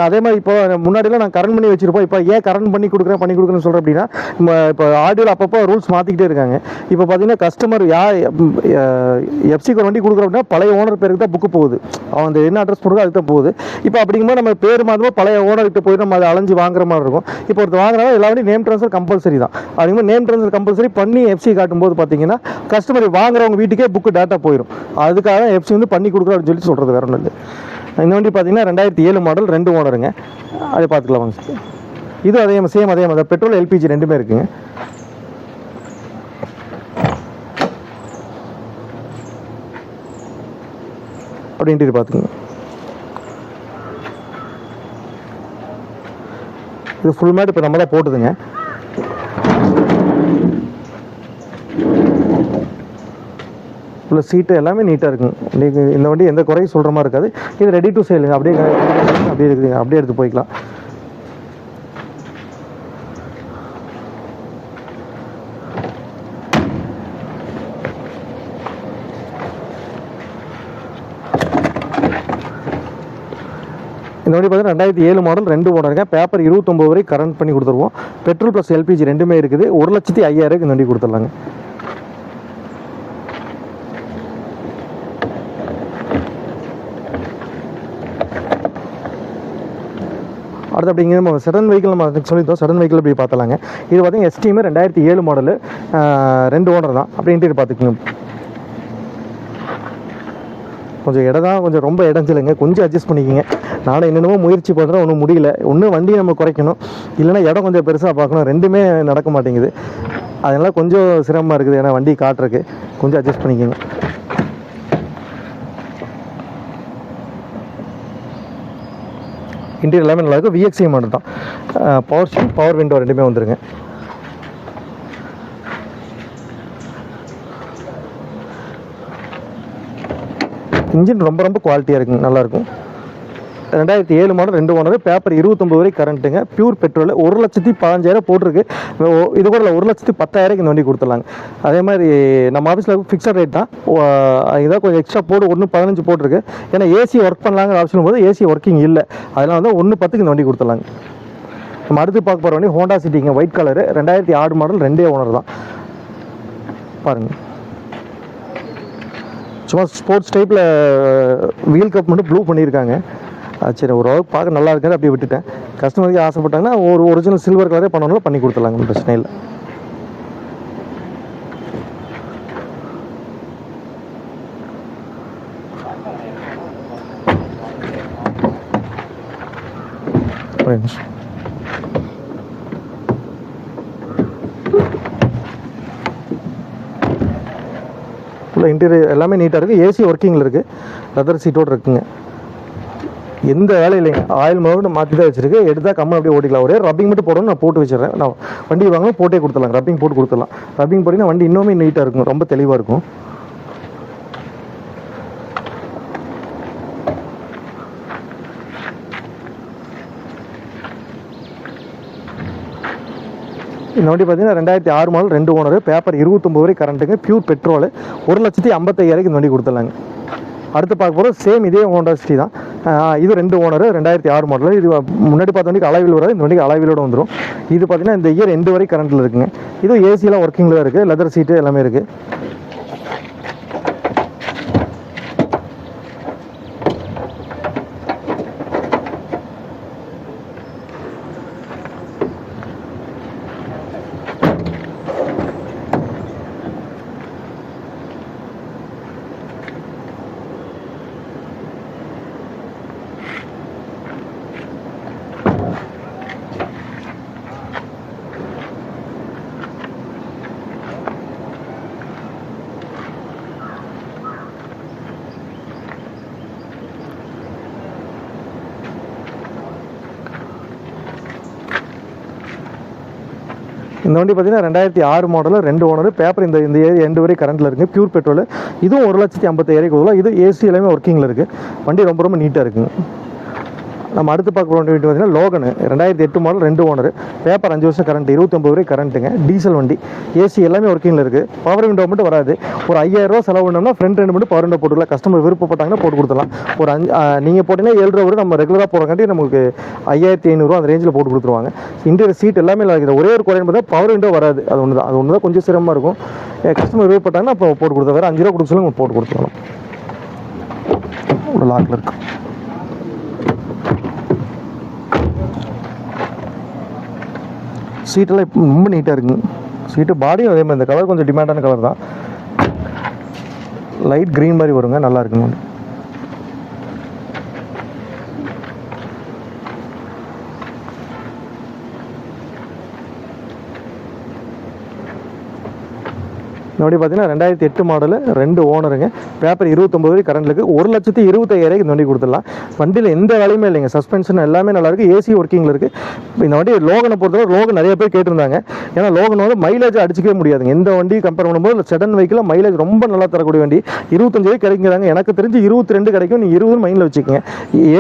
அதே மாதிரி இப்போ முன்னாடிலாம் நான் கரண்ட் பண்ணி வச்சிருப்போம். இப்போ ஏன் கரண்ட் பண்ணி கொடுக்குறேன்னு சொல்கிறேன் அப்படின்னா, இப்போ ஆடியோவில் அப்பப்போ ரூல்ஸ் மாற்றிக்கிட்டே இருக்காங்க. இப்போ பார்த்தீங்கன்னா கஸ்டமர் எஃப்சிக்கு ஒரு வண்டி கொடுக்குறோம் அப்படின்னா பழைய ஓனர் பேருக்கு தான் புக்கு போகுது. அவன் என்ன அட்ரஸ் போடுறதோ அதுக்கு தான் போகுது. இப்போ அப்படிங்கும்போது நம்ம பேர் மாதமாக பழைய ஓனர்கிட்ட போய் நம்ம அதை அலைஞ்சு வாங்குற மாதிரி இருக்கும். இப்போ ஒருத்தர் வாங்குறதா எல்லா வண்டி நேம் ட்ரான்ஸ்ஃபர் கம்பல்சரி தான். அப்படிங்கும்போது நேம் ட்ரான்ஸ்ஃபர் கம்பல்சரி பண்ணி எஃப்சி காட்டும்போது பார்த்தீங்கன்னா கஸ்டமர் வாங்குறவங்க வீட்டுக்கே புக்கு டேட்டா போயிடும். அதுக்காக எஃப்சி வந்து பண்ணி கொடுக்குறோம் அப்படின்னு சொல்லி சொல்கிறது, வேற ஒன்றும் இல்லை. இந்த வண்டி பார்த்தீங்கன்னா 2007 மாடல், 2 ஓனருங்க. அதை பார்த்துக்கலாம் வாங்க சார். இது அதே சேம் அதே மாதிரி பெட்ரோல் எல்பிஜி ரெண்டுமே இருக்குங்க. அப்படின்ட்டு பார்த்துக்குங்க. இது ஃபுல் மேட் இப்போ நம்ம தான் போட்டுதுங்க. உள்ள சீட்டு எல்லாமே நீட்டாக இருக்குங்க. நீங்கள் இந்த வண்டி எந்த குறையும் சொல்கிற மாதிரி இருக்காது. இது ரெடி டு சேலுங்க. அப்படியே இருக்குதுங்க, அப்படியே எடுத்து போய்க்கலாம். இந்த வண்டி பார்த்தீங்கன்னா 2007 மாடல், 2 ஓனருங்க. பேப்பர் 29 வரை கரண்ட் பண்ணி கொடுத்துருவோம். பெட்ரோல் ப்ளஸ் எல்பிஜி ரெண்டுமே இருக்குது. 1,05,000 இந்த வண்டி கொடுத்துடலாங்க. அடுத்து அப்படிங்கிற நம்ம சடன் வெஹிக்கிள் நம்ம சொல்லியிருந்தோம். சடன் வெஹிக்கிள் அப்படி பார்த்தலாங்க. இது பார்த்தீங்கன்னா எஸ்டிமே 2007 மாடலு, 2 ஓனர் தான். அப்படின்ட்டு பார்த்துக்கோங்க. கொஞ்சம் இடம் தான், கொஞ்சம் ரொம்ப இடஞ்சில்லைங்க. கொஞ்சம் அட்ஜஸ்ட் பண்ணிக்கிங்க. நானும் என்னென்னமோ முயற்சி பண்ணுறேன், ஒன்றும் முடியல. ஒன்று வண்டியை நம்ம குறைக்கணும், இல்லைன்னா இடம் கொஞ்சம் பெருசாக பார்க்கணும். ரெண்டுமே நடக்க மாட்டேங்குது. அதனால் கொஞ்சம் சிரமமாக இருக்குது. ஏன்னா வண்டி காட்டுறதுக்கு கொஞ்சம் அட்ஜஸ்ட் பண்ணிக்கோங்க. இன்டீரியர் எல்லாமே நல்லாயிருக்கும். விஎக்ஸி மாடல் தான். பவர் ஸ்டீரிங், பவர் விண்டோ ரெண்டுமே வந்துருங்க. இன்ஜின் ரொம்ப ரொம்ப குவாலிட்டியாக இருக்குங்க, நல்லாயிருக்கும். 2007 மாடல், 2 ஓனர். பேப்பர் 29 வரை கரண்ட்டுங்க. Pure petrol. 1,15,000 போட்டிருக்கு. இது கூட 1,10,000 இந்த வண்டி கொடுத்துடலாங்க. அதே மாதிரி நம்ம ஆஃபீஸில் ஃபிக்ஸட் ரேட் தான். இதான் கொஞ்சம் எக்ஸ்ட்ரா போட்டு 1,15 போட்டிருக்கு. ஏன்னா ஏசி ஒர்க் பண்ணலாங்கிற ஆப்ஷன் போது ஏசி ஒர்க்கிங் இல்லை. அதனால் வந்து 1,10 இந்த வண்டி கொடுத்துடலாங்க. நம்ம அடுத்து பார்க்க போகிற வண்டி ஹோண்டா சிட்டிங்க, ஒயிட் கலரு, 2006 மாடல், 2 ஓனர் தான். பாருங்கள், சும்மா ஸ்போர்ட்ஸ் டைப்பில் வீல் கப் மட்டும் ப்ளூ பண்ணியிருக்காங்க. சரி, ஓரளவுக்கு பார்க்க நல்லா இருக்காது, அப்படியே விட்டுட்டேன். கஸ்டமருக்கு ஆசைப்பட்டாங்கன்னா ஒரு ஒரிஜினல் சில்வர் கலரே பண்ணணும், பண்ணி கொடுத்துடலாங்க, பிரச்சனை இல்லை. இன்டீரியர் எல்லாமே நீட்டாக இருக்குது. ஏசி ஒர்க்கிங்கில் இருக்குது. லெதர் சீட்டோடு இருக்குங்க. எந்த வேலையும் இல்லைங்க. ஆயில் மட்டும் மாற்றி தான் வச்சிருக்கு. எடுத்தால் கம்மன் அப்படியே ஓட்டிக்கலாம். ஒரே ரப்பிங் மட்டும் போடணும், நான் போட்டு வச்சிடறேன். நான் வண்டி வாங்க போட்டே கொடுத்துடலாம். ரப்பிங் போட்டு கொடுத்துடலாம். ரப்பிங் போட்டிங்கன்னா வண்டி இன்னுமே நீட்டாக இருக்கும், ரொம்ப தெளிவாக இருக்கும். இந்த வண்டி பார்த்தீங்கன்னா 2006 மாடல், 2 ஓனர். பேப்பர் 29 வரை கரண்ட்டுங்க. Pure petrol. 1,55,000 இந்த வண்டி கொடுத்துடலாங்க. அடுத்து பார்க்க போகிறது சேம் இதே ஹோண்டா சிட்டி தான். இது 2 ஓனர், 2006 மாடல். இது முன்னாடி பார்த்த வண்டிக்கு அலாய் வீல் வராது, இந்த வண்டிக்கு அலாய் வீலோட வந்துடும். இது பார்த்தீங்கன்னா இந்த இயர் எண்டு வரை கரண்ட்டில் இருக்குங்க. இது ஏசியெலாம் ஒர்க்கிங்கில் இருக்குது, லெதர் சீட்டு எல்லாமே இருக்குது. இந்த வண்டி பார்த்தீங்கன்னா 2006 மாடல், 2 ஓனர், பேப்பர் இந்த ஏரியா எண்டு வரை கரண்ட்டில் இருக்குது, பியூர் பெட்ரோல். இதுவும் 1,50,000 கொடுக்கலாம். இது ஏசி எல்லாமே ஒர்க்கிங்கில் இருக்குது. வண்டி ரொம்ப ரொம்ப நீட்டாக இருக்குங்க. நம்ம அடுத்து பார்க்க போகிற வண்டி பார்த்தீங்கன்னா லோகன், 2008 மாடல், 2 ஓனர், பேப்பர் 5 வருஷம் கரண்ட், 29 வரை கரண்ட்டுங்க, டீசல் வண்டி, ஏசி எல்லாமே ஒர்க்கிங்கில் இருக்குது. பவர் விண்டோ மட்டும் வராது. ஒரு 5,000 ரூபா செலவு பண்ணோம்னா ஃப்ரண்ட் ரெண்டு மட்டும் பவர் விண்டோ போட்டுக்கலாம். கஸ்டமர் விருப்பப்பட்டாங்கன்னா போட்டு கொடுத்துடலாம். ஒரு நீங்கள் போட்டிங்கன்னா 7 ரூபா வரும். நம்ம ரெகுலராக போகிறக்காண்டி நமக்கு 5,500 அந்த ரேஞ்சில் போட்டு கொடுத்துருவாங்க. இன்டீரியர் சீட் எல்லாமே நல்லா இருக்குது. ஒரே ஒரு குறைன்னு பார்த்தா பவர் விண்டோ வராது. அது ஒன்று தான் கொஞ்சம் சிரமமாக இருக்கும். கஸ்டமர் விருப்பப்பட்டாங்கன்னா அப்போ போட்டு கொடுத்தா வேறு 5 ரூபா கொடுக்க சொல்லி போட்டு கொடுத்துடலாம். ஒரு லாக்கில் இருக்கும். சீட்டெல்லாம் இப்போ ரொம்ப நீட்டாக இருக்குங்க. சீட்டு பாடியும் அதே மாதிரி, இந்த கலர் கொஞ்சம் டிமாண்டான கலர் தான். லைட் க்ரீன் மாதிரி வருங்க, நல்லா இருக்குங்க. இந்த வண்டி பார்த்தீங்கன்னா 2008 மாடலு, 2 ஓனருங்க, பேப்பர் 29 வரை கரண்ட் இருக்குது. 1,25,000 இந்த வண்டி கொடுத்துடலாம். வண்டியில் எந்த வேலையுமே இல்லைங்க. சஸ்பென்ஷன் எல்லாமே நல்லாயிருக்கு. ஏசி ஒர்க்கிங்கில் இருக்குது. இந்த வண்டி லோகனை பொறுத்தவரை லோகன் நிறைய பேர் கேட்டிருந்தாங்க. ஏன்னா லோகன் வந்து மைலேஜ் அடிச்சிக்கவே முடியாதுங்க. எந்த வண்டி கம்பேர் பண்ணும்போது செடன் வெஹிக்கில் மைலேஜ் ரொம்ப நல்லா தரக்கூடிய வண்டி. 25 கிடைக்குங்கிறாங்க. எனக்கு தெரிஞ்சு 22 கிடைக்கும். நீங்கள் 20 மைண்டில் வச்சுக்கோங்க.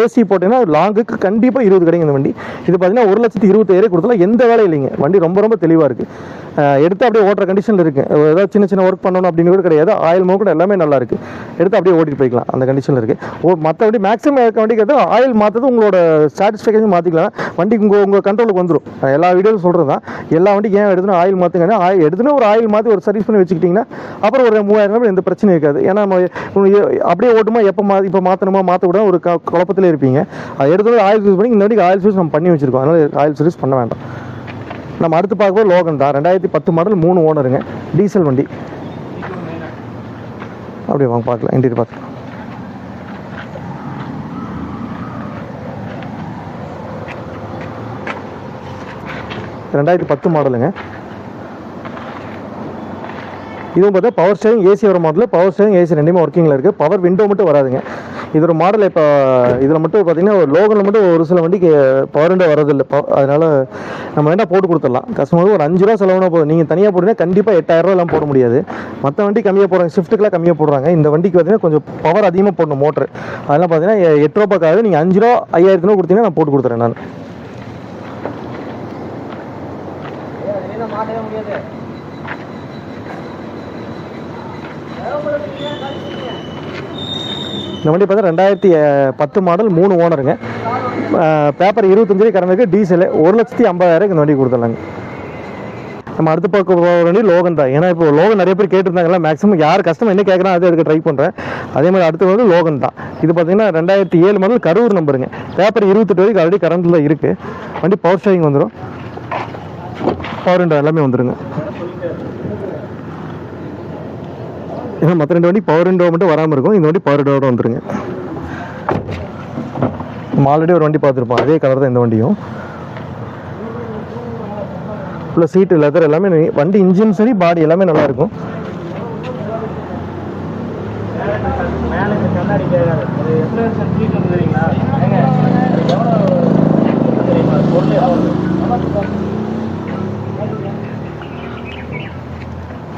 ஏசி போட்டீங்கன்னா லாங்குக்கு கண்டிப்பாக 20 கிடைக்கும் இந்த வண்டி. இது பார்த்தீங்கன்னா 1,20,000 கொடுத்தலாம். எந்த வேலை இல்லைங்க. வண்டி ரொம்ப ரொம்ப தெளிவாக இருக்குது. எடுத்து அப்படியே ஓட்டுற கண்டிஷனில் இருக்குது. ஏதாவது சின்ன சின்ன ஒர்க் பண்ணணும் அப்படின்னு கூட கிடையாது. ஆயில் மூவ் கூட எல்லாமே நல்லா இருக்குது. எடுத்து அப்படியே ஓட்டிட்டு போய்க்கலாம். அந்த கண்டிஷனில் இருக்குது. மற்ற வண்டி மேக்ஸிமம் இருக்க வண்டி கேட்டால் ஆயில் மாற்றது உங்களோட சாட்டிஸ்ஃபேக்ஷன் மாற்றிக்கலாம். வண்டி உங்கள் கண்ட்ரோலுக்கு வந்துடும். எல்லா வீடியோவும் சொல்கிறது தான். எல்லா வண்டிக்கு ஏன் எடுத்துனா ஆயில் மாற்றுங்க. எடுத்துனா ஒரு ஆயில் மாற்றி ஒரு சர்வீஸ் பண்ணி வச்சுக்கிட்டிங்கன்னா அப்புறம் ஒரு 3000 எந்த பிரச்சனையும் இருக்காது. ஏன்னா அப்படியே ஓட்டுமா இப்போ மாற்றணுமா மாற்றக்கூடாது ஒரு குழப்பத்தில் இருப்பீங்க. அது எடுத்து ஆயில் சர்வீஸ் பண்ணி இந்த வண்டிக்கு ஆயில் சர்வீஸ் நம்ம பண்ணி வச்சுருக்கோம். அதனால் ஆயில் சர்வீஸ் பண்ண வேண்டாம். நம்ம அடுத்து பார்க்கும்போது லோகன் தான், 2010 மாடல், 3 ஓனருங்க, டீசல் வண்டி. அப்படியே வாங்க பார்க்கலாம். இன்டீரியர் பார்க்கலாம். ரெண்டாயிரத்தி 10 மாடலுங்க. இதுவும் பார்த்தா பவர் ஸ்டேரிங், ஏசி வர மாடல். பவர் ஸ்டேரிங், ஏசி ரெண்டுமே ஒர்க்கிங்கில் இருக்குது. பவர் விண்டோ மட்டும் வராதுங்க. இது ஒரு மாடல். இப்போ இதில் மட்டும் பார்த்தீங்கன்னா ஒரு லோகனில் மட்டும் ஒரு சில வண்டிக்கு பவர் விண்டோ வரதில்லை. அதனால் நம்ம வேண்டாம் போட்டு கொடுத்துடலாம். கஸ்டமருக்கு ஒரு 5 ரூபா செலவுனா போதும். நீங்கள் தனியாக போட்டிங்கன்னா கண்டிப்பாக 8,000 ரூபாலாம் போட முடியாது. மற்ற வண்டி கம்மியாக போடுறாங்க, ஷிஃப்ட்டுக்கெலாம் கம்மியாக போடுறாங்க. இந்த வண்டிக்கு பார்த்தீங்கன்னா கொஞ்சம் பவர் அதிகமாக போடணும் மோட்ரு. அதெல்லாம் பார்த்தீங்கன்னா 8 ரூபாய்க்காக நீங்கள் 5 ரூபா 5,000 ரூபா கொடுத்தீங்கன்னா நான் போட்டு கொடுத்துறேன். நான் இந்த வண்டி பார்த்தா 2010 மாடல், 3 ஓனருங்க, பேப்பர் 25 கரண்ட், டீசல், 1,50,000 இந்த வண்டி கொடுத்துடலாங்க. நம்ம அடுத்து பார்க்க போகிற வண்டி லோகன் தான். ஏன்னா இப்போ லோகன் நிறைய பேர் கேட்டிருந்தாங்கல்ல. மேக்ஸிமம் யார் கஸ்டமர் என்ன கேட்குறாங்க அதை எடுக்க ட்ரை பண்ணுறேன். அதே மாதிரி அடுத்து வந்து லோகன் தான். இது பார்த்தீங்கன்னா 2007 மாடல், கரூர் நம்பருங்க, பேப்பர் 28 வரைக்கும் ஆல்ரெடி கரண்டில் இருக்குது. வண்டி பவர் ஸ்டேரிங் வந்துடும், பவர் விண்டோ எல்லாமே வந்துடுங்க. ஏன்னா மற்ற 2 வண்டி பவர் விண்டோ மட்டும் வராமல் இருக்கும். இந்த வண்டி பவர் விண்டோட வந்துருங்க. நம்ம ஆல்ரெடி ஒரு வண்டி பார்த்துருப்போம், அதே கலர் தான் இந்த வண்டியும். ஃபுல்லாக சீட்டு, லெதர் எல்லாமே வண்டி இன்ஜின் சரி பாடி எல்லாமே நல்லாயிருக்கும்.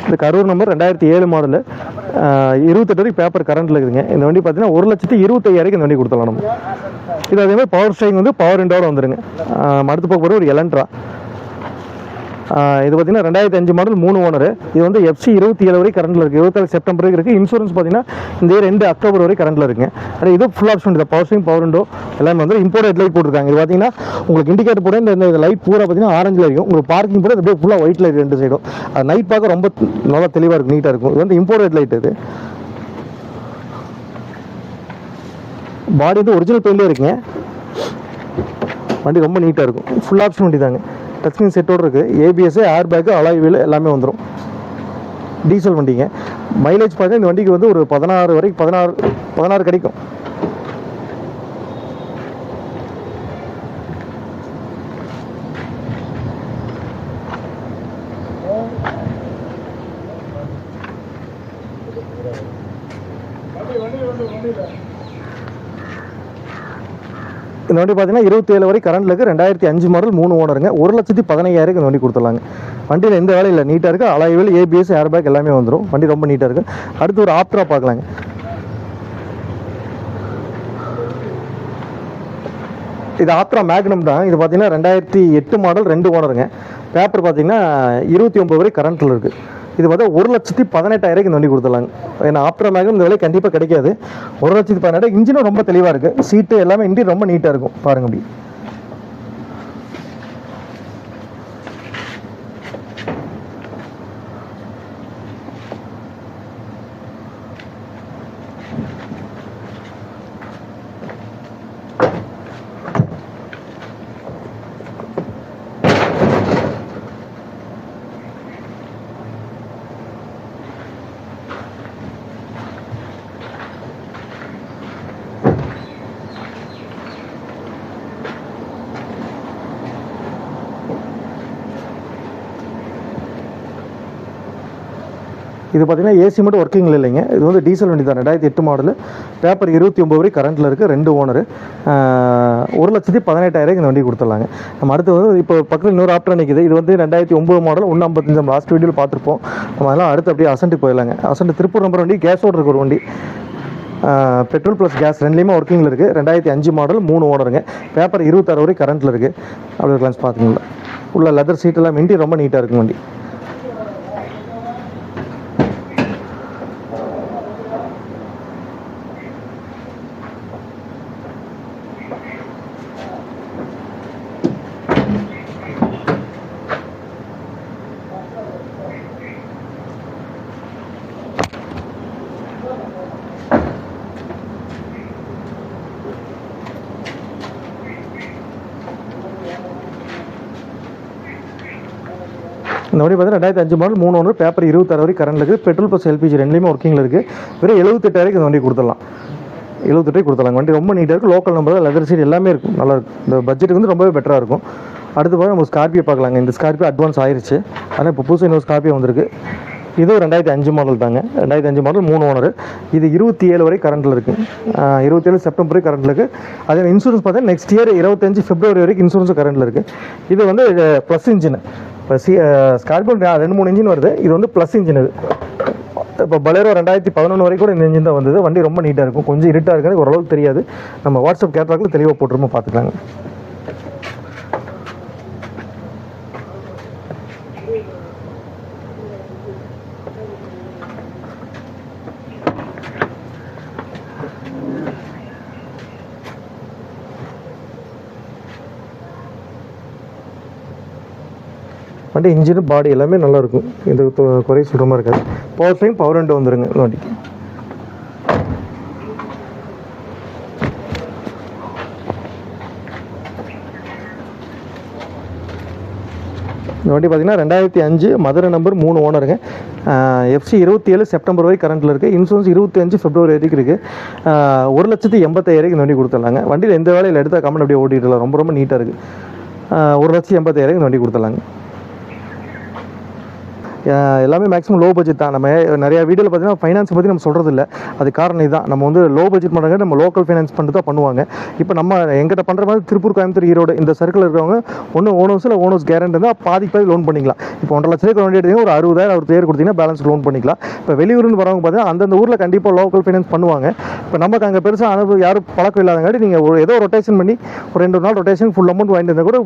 இந்த கரூர் நம்பர் 2007 மாடலு, 28 வரைக்கும் பேப்பர் கரண்ட்டில் இருக்குதுங்க. இந்த வண்டி பார்த்தீங்கன்னா 1,25,000 இந்த வண்டி கொடுத்துடலாம் நம்ம. இது அதே மாதிரி பவர் ஸ்டேரிங் வந்து பவர் விண்டோட வந்துடுங்க. அடுத்து போக போகிற ஒரு எலன்ட்ரா. இது பார்த்தீங்கன்னா 2005 மாடல் 3 ஓனர். இது வந்து FC 27 வரை கரண்டில் இருக்குது, 27 செப்டம்பர் வரைக்கும் இருக்குது. இன்சூரன்ஸ் பார்த்தீங்கன்னா இந்த இயர் 2 அக்டோபர் வரை கரண்டில் இருக்குங்க. அது இது ஃபுல் ஆப்ஷன், இந்த பவர் ஸ்டீரிங், பவர் விண்டோ எல்லாமே வந்து இம்போர்ட் லைட் போட்டிருக்காங்க. இது பார்த்தீங்கன்னா உங்களுக்கு இண்டிகேட்டர் போட இந்த லைட் பூரா பார்த்தீங்கன்னா ஆரஞ்சில் இருக்கும். உங்களுக்கு பார்க்கிங் போட அப்படியே ஃபுல்லாக ஒயிட் லைட் 2 சைடும். அது நைட் பார்க்க ரொம்ப நல்லா தெளிவாக இருக்கும், நீட்டாக இருக்கும். இது வந்து இம்போர்ட் லைட். இது பாடி வந்து ஒரிஜினல் பெயிண்டே இருக்குங்க. வண்டி ரொம்ப நீட்டாக இருக்கும், ஃபுல் ஆப்ஷன் வண்டி தாங்க. டச் ஸ்க்ரீன் செட்டோடு இருக்குது, ABS, air bag, alloy wheel எல்லாமே வந்துடும். டீசல் வண்டிங்க. மைலேஜ் பார்த்தீங்கன்னா இந்த வண்டிக்கு வந்து ஒரு 16 வரைக்கும் 16 கிடைக்கும். இந்த வண்டி பார்த்தீங்கன்னா 27 வரை கரண்டில் இருக்குது. 2005 மாடல் 3 ஓனருங்க. 1,15,000 இந்த வண்டி கொடுத்துடலாங்க. வண்டியில் எந்த வேலையும் இல்லை, நீட்டாக இருக்குது. Alloy wheel, ABS, air bag எல்லாமே வந்துடும். வண்டி ரொம்ப நீட்டாக இருக்குது. அடுத்து ஒரு ஆப்ட்ரா பார்க்கலாங்க. இது ஆப்ட்ரா மேக்னம் தான். இது பார்த்தீங்கன்னா 2008 மாடல் 2 ஓனருங்க. பேப்பர் பார்த்தீங்கன்னா 29 வரை கரண்ட்டில் இருக்குது. இது பார்த்தா 1,18,000 இந்த வண்டி கொடுத்துடலாங்க. ஏன்னா ஆப்ட்ரா மேக்னம் இந்த விலை கண்டிப்பாக கிடைக்காது. 1,18,000. இன்ஜினும் ரொம்ப தெளிவாக இருக்குது, சீட்டு எல்லாமே இன்டீரியர் ரொம்ப நீட்டாக இருக்கும். பாருங்க அப்படி. இது பார்த்தீங்கன்னா ஏசி மட்டும் ஒர்க்கிங்கில் இல்லைங்க. இது வந்து டீசல் வண்டி தான், 2008 மாடல். பேப்பர் 29 வரை கரண்ட்டில் இருக்குது, 2 ஓனர். 1,18,000 இந்த வண்டி கொடுத்துடலாங்க. நம்ம அடுத்து வந்து இப்போ பக்கத்தில் இன்னொரு ஆப்டர் நிற்கிது. இது வந்து 2009 மாடல் 155. நம்ம லாஸ்ட் வீடியோவில் பார்த்துருப்போம். நம்ம அதெல்லாம் அடுத்து அப்படியே அசன்ட்டு போயிடலாங்க. அசன்ட் திருப்பூர் நம்பர் வண்டி, கேஸோடு இருக்க ஒரு வண்டி. பெட்ரோல் ப்ளஸ் கேஸ் ரெண்டுலேயுமே ஒர்க்கிங்கில் இருக்குது. 2005 மாடல் 3 ஓனருங்க. பேப்பர் 26 வரை கரண்ட்டில் இருக்குது. அப்படி ஒரு கிளான்ஸ் பார்த்துங்களா. உள்ள லெதர் சீட்டெல்லாம் மிண்டி ரொம்ப நீட்டாக இருக்கும் வண்டி. இந்த வண்டி பார்த்தீங்கன்னா 2005 மாடல் 3 ஓனர். பேப்பர் 26 வரை கரண்ட் இருக்குது. பெட்ரோல் ப்ளஸ் LPG ரெண்டுலேயுமே ஒர்க்கிங்கில் இருக்குது. வெறும் 78,000 இந்த வண்டி கொடுத்துடலாம். 78 கொடுத்துடலாம். வண்டி ரொம்ப நீட்டாக இருக்குது. லோக்கல் நம்பர் தான், லெதர் சீட் எல்லாமே இருக்கும். நல்லா இருக்கும். இந்த பட்ஜெட்டுக்கு வந்து ரொம்பவே பெட்டராக இருக்கும். அடுத்து பார்த்தா நம்ம ஸ்கார்பியோ பார்க்கலாங்க. இந்த ஸ்கார்பியோ அட்வான்ஸ் ஆயிடுச்சு, ஆனால் இப்போ புதுசாக இன்னொரு ஸ்கார்பியோ வந்திருக்கு. இது 2005 மாடல் தாங்க. 2005 மாடல் 3 ஓனர். இது 27 வரை கரண்ட்டில் இருக்குது. 27 செப்டம்பர் வரை கரண்ட்டில் இருக்குது. அதே இன்சூரன்ஸ் பார்த்தா நெக்ஸ்ட் இயர் 25 பிப்ரவரி வரைக்கும் இன்சூரன்ஸும் கரண்ட்டில் இருக்குது. இது வந்து ப்ளஸ் இன்ஜின். இப்போ ஸ்கார்பியோ 2-3 இன்ஜின் வருது. இது வந்து ப்ளஸ் இன்ஜின். இது இப்போ பலேரோ 2011 வரைக்கும் கூட இந்த இன்ஜின் தான் வந்தது. வண்டி ரொம்ப நீட்டாக இருக்கும். கொஞ்சம் இருட்டாக இருக்குது, ஓரளவுக்கு தெரியாது. நம்ம வாட்ஸ்அப் கேட்லாக்கில் தெளிவாக போட்டுருமோ பார்த்துக்கலாங்க. வண்டி இன்ஜின் பாடி எல்லாமே நல்லாயிருக்கும். இந்த குறை சுத்தமாக இருக்காது. பவர் ஸ்டீரிங், பவர் விண்டோ வந்துடுங்க இந்த வண்டிக்கு. இந்த வண்டி பார்த்தீங்கன்னா 2005 மதுரை நம்பர் 3 ஓனருங்க. FC 27 செப்டம்பர் வரை கரண்ட்டில் இருக்குது. இன்சூரன்ஸ் 25 பிப்ரவரி வரைக்கும் இருக்குது. 1,80,000 இந்த வண்டி கொடுத்துடலாங்க. வண்டியில் எந்த வேலையில் எடுத்தால் கமெண்ட் அப்படியே ஓட்டிடலாம். ரொம்ப ரொம்ப நீட்டாக இருக்குது. 1,80,000 இந்த வண்டி கொடுத்துடலாங்க. எல்லாமே மேக்ஸிமம் லோ பட்ஜெட் தான். நம்ம நிறைய வீடியோவில் பார்த்தீங்கன்னா ஃபைனான்ஸ் பற்றி நம்ம சொல்கிறது இல்லை. அது காரணம் இதுதான். நம்ம வந்து லோ பட்ஜெட் பண்ணுறாங்க, நம்ம லோக்கல் ஃபைனான்ஸ் பண்ணிட்டு தான் பண்ணுவாங்க. இப்போ நம்ம எங்கிட்ட பண்ணுற மாதிரி திருப்பூர், கோயம்புத்தூர், ஈரோடு இந்த சர்க்கிள் இருக்கிறவங்க ஒன்று ஓனர்ஸ் இல்லை ஓனர்ஸ் கேரண்டி இருந்தால் பாதி லோன் பண்ணிக்கலாம். இப்போ 1.5 லட்சம் வண்டி எடுத்தீங்கன்னா ஒரு 60,000 ஒரு பேர் கொடுத்தீங்கன்னா பேலன்ஸ் லோன் பண்ணிக்கலாம். இப்போ வெளியூர்னு வரவங்க பார்த்தீங்கன்னா அந்தந்த ஊரில் கண்டிப்பாக லோக்கல் ஃபைனான்ஸ் பண்ணுவாங்க. இப்போ நமக்கு அங்கே பெருசாக அனுபவம் யாரும் பழக்கம் இல்லாதங்காட்டி நீங்கள் ஏதோ ரொட்டேஷன் பண்ணி ஒரு 2 நாள் ரொட்டேஷன் ஃபுல் அமௌண்ட் வாங்கிட்டு இருந்தால் கூட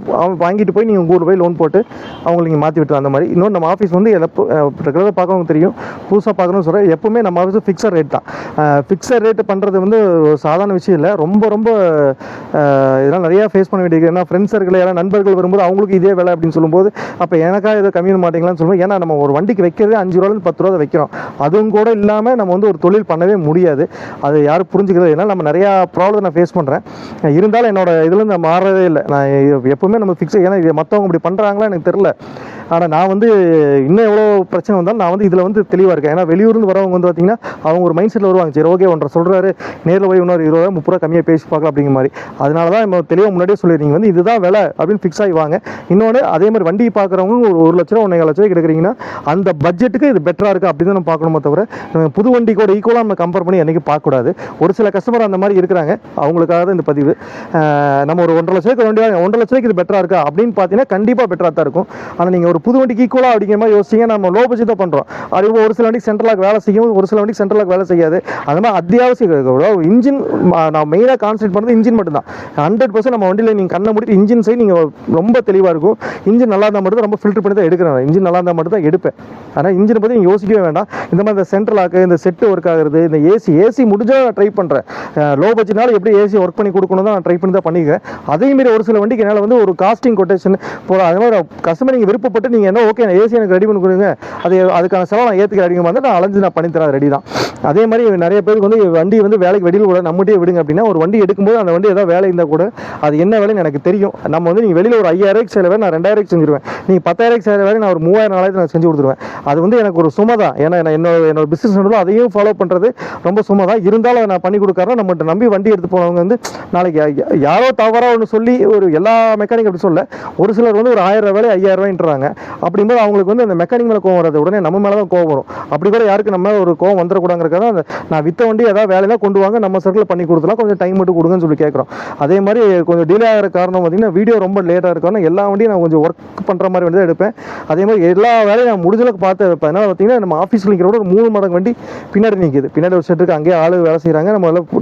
வாங்கிட்டு போய் நீங்கள் உங்கள் ஊர் போய் லோன் போட்டு அவங்களுக்கு நீங்கள் மாற்றி விட்டு அந்த மாதிரி. இன்னொன்று நம்ம ஆஃபீஸ் வந்து ரெகுலராக பார்க்கறவங்க தெரியும், புதுசாக பார்க்கணும்னு சொல்கிறேன். எப்பவுமே நம்ம ஆஃபீஸ் ஃபிக்ஸட் ரேட் தான். ஃபிக்ஸட் ரேட் பண்ணுறது வந்து சாதாரண விஷயம் இல்லை. ரொம்ப ரொம்ப இதெல்லாம் நிறையா ஃபேஸ் பண்ண வேண்டியது. ஏன்னா ஃப்ரெண்ட்ஸ் சர்க்கிள் யாராவது நண்பர்கள் வரும்போது அவங்களுக்கு இதே வேலை அப்படின்னு சொல்லும்போது அப்போ எனக்காக இதை கம்மி மாட்டீங்களான்னு சொல்லுவோம். ஏன்னா நம்ம ஒரு வண்டிக்கு வைக்கிறதே 5 ரூபாலேருந்து 10 ரூபா வைக்கிறோம். அதுவும் கூட இல்லாமல் நம்ம வந்து ஒரு தொழில் பண்ணவே முடியாது. அது யாரும் புரிஞ்சுக்கிறது. ஏன்னா நம்ம நிறையா ப்ராப்ளம் நான் ஃபேஸ் பண்ணுறேன். இருந்தாலும் என்னோட இதுலேருந்து நான் மாறவே இல்லை. நான் எப்பவுமே நம்ம ஃபிக்ஸ், ஏன்னா இது மற்றவங்க இப்படி பண்ணுறாங்களா எனக்கு தெரில. ஆனால் நான் வந்து இன்னும் எவ்வளோ பிரச்சனை வந்தாலும் நான் வந்து இதில் வந்து தெளிவாக இருக்கேன். ஏன்னா வெளியூர்ந்து வரவங்க வந்து பார்த்தீங்கன்னா அவங்க ஒரு மைண்ட் செட்டில் வருவாங்க. சரி ஓகே ஒன்றரை சொல்கிறாரு, நேரில் போய் இன்னொரு 20 30 ரூபா கம்மியாக பேசி பார்க்கலாம் அப்படிங்கிற மாதிரி. அதனால தான் நம்ம தெளிவாக முன்னாடியே சொல்லிடுறீங்க வந்து இதுதான் விலை அப்படின்னு ஃபிக்ஸ் ஆகிவாங்க. இன்னொன்று அதே மாதிரி வண்டி பார்க்குறவங்க ஒரு 1 லட்ச ரூபா 1.5 லட்ச ரூபாய்க்கு எடுக்கிறீங்கன்னா அந்த பட்ஜெட்டுக்கு இது பெட்டராக இருக்குது அப்படின்னு தான் நம்ம பார்க்கணுமே தவிர நம்ம புது வண்டி கூட ஈக்குவலாக நம்ம கம்பேர் பண்ணி என்றைக்கு பார்க்கக்கூடாது. ஒரு சில கஸ்டமர் அந்த மாதிரி இருக்கிறாங்க, அவங்களுக்காக தான் இந்த பதிவு. நம்ம ஒரு 1.5 லட்ச ரூபாய்க்கு வண்டி 1.5 லட்ச ரூபாய்க்கு இது பெட்டராக இருக்கா அப்படின்னு பார்த்தீங்கன்னா கண்டிப்பாக பெட்டராக தான் இருக்கும். ஆனால் நீங்கள் ஒரு புது வண்டிக்கு ஈக்குவலாக அப்படிங்கிற மாதிரி யோசிச்சிங்க, நம்ம லோ பட்ஜெட் தான் பண்ணுறோம். அது ஒரு சில வண்டிக்கு சென்ட்ரலாக வேலை செய்யும், ஒரு சில வண்டிக்கு சென்ட்ரலாக வேலை செய்யாது. அது மாதிரி அத்தியாவசியம் இன்ஜின் நான் மெயினாக கான்சன்ட்ரேட் பண்ணுறது இன்ஜின் மட்டும் தான். 100% நம்ம வண்டியில் நீங்கள் கண்ணை முடிட்டு இன்ஜின் சைடு நீங்கள் ரொம்ப தெளிவாக இருக்கும். இன்ஜின் நல்லா இருந்தால் மட்டும் தான் ரொம்ப ஃபில்டர் பண்ணி தான் எடுக்கிறேன். இன்ஜின் நல்லா இருந்தால் மட்டும் தான் எடுப்பேன். ஆனால் இன்ஜினை பற்றி நீங்கள் யோசிக்கவே வேண்டாம். இந்த மாதிரி இந்த சென்ட்ரலாக இந்த செட்டு ஒர்க் ஆகுறது, இந்த ஏசி முடிஞ்சால் நான் ட்ரை பண்ணுறேன். லோ பட்ஜெட்னால எப்படி ஏசி ஒர்க் பண்ணி கொடுக்கணும் தான் நான் ட்ரை பண்ணி தான் பண்ணிக்கிறேன். அதேமாரி ஒரு சில வண்டிக்கு என்னால் வந்து ஒரு காஸ்டிங் கொட்டேஷன் போகிற அது மாதிரி கஸ்டமர் நீங்கள் விருப்பப்பட்டு நீங்கள் என்ன ஓகே ஏசி எனக்கு ரெடி பண்ணி கொடுங்க, அதுக்கான செலவு நான் ஏற்றுக்க அதிகமாக வந்து நான் அலைஞ்சு நான் பண்ணித்தரேன், ரெடி தான். அதே மாதிரி நிறைய பேருக்கு வந்து வண்டி வந்து வேலைக்கு வெளியில் கூட நம்மகிட்டே விடுங்க அப்படின்னா ஒரு வண்டி எடுக்கும்போது அந்த வண்டி ஏதாவது வேலை இருந்தால் கூட அது என்ன வேலைன்னு எனக்கு தெரியும். நம்ம வந்து நீங்கள் வெளியில் ஒரு 5000 செய்கிற வேலை நான் 2000 செஞ்சுருவேன். நீங்கள் 10,000 செய்கிற வேலை நான் ஒரு 3000 4,000 நான் செஞ்சு கொடுத்துருவேன். அது வந்து எனக்கு ஒரு சுமை தான். ஏன்னா என்னோட பிஸ்னஸ் வந்து அதையும் ஃபாலோ பண்ணுறது ரொம்ப சுமை தான். இருந்தாலும் நான் பண்ணி கொடுக்குறேன். நம்மகிட்ட நம்பி வண்டி எடுத்து போனவங்க வந்து நாளைக்கு யாரோ தவறாக ஒன்று சொல்லி ஒரு எல்லா மெக்கானிக் அப்படி சொல்ல ஒரு சிலர் வந்து ஒரு 1000 வேலை 5000 ரூபாய்ன்றாங்க. அப்படிங்கும்போது அவங்களுக்கு வந்து அந்த மெக்கானிக் மேலே கோவம் வராது, உடனே நம்ம மேலே தான் கோவம் வரும். அப்படி கூட யாருக்கு நம்ம ஒரு கோவம் வந்துடக்கூடாங்கிறக்காக நான் வித்த வண்டி ஏதாவது வேலையெல்லாம் கொண்டு வாங்க, நம்ம சர்க்கிள் பண்ணி கொடுத்துலாம், கொஞ்சம் டைம் மட்டும் கொடுங்கன்னு சொல்லி கேட்குறோம். அதே மாதிரி கொஞ்சம் டிலே ஆகிற காரணம் பார்த்தீங்கன்னா வீடியோ ரொம்ப லேட்டாக இருக்கணும். எல்லா வண்டியும் நான் கொஞ்சம் ஒர்க் பண்ணுற மாதிரி வண்டி தான் எடுப்பேன். அதே மாதிரி எல்லா வேலையும் நான் முடிஞ்சளவுக்கு பார்த்து வைப்பேன். அதனால் பார்த்தீங்கன்னா நம்ம ஆஃபீஸில் நிற்கிறோட ஒரு 3 மடங்கு வண்டி பின்னாடி நிற்கிது. பின்னாடி ஒரு செட்டுக்கு அங்கேயே ஆள் வேலை செய்கிறாங்க.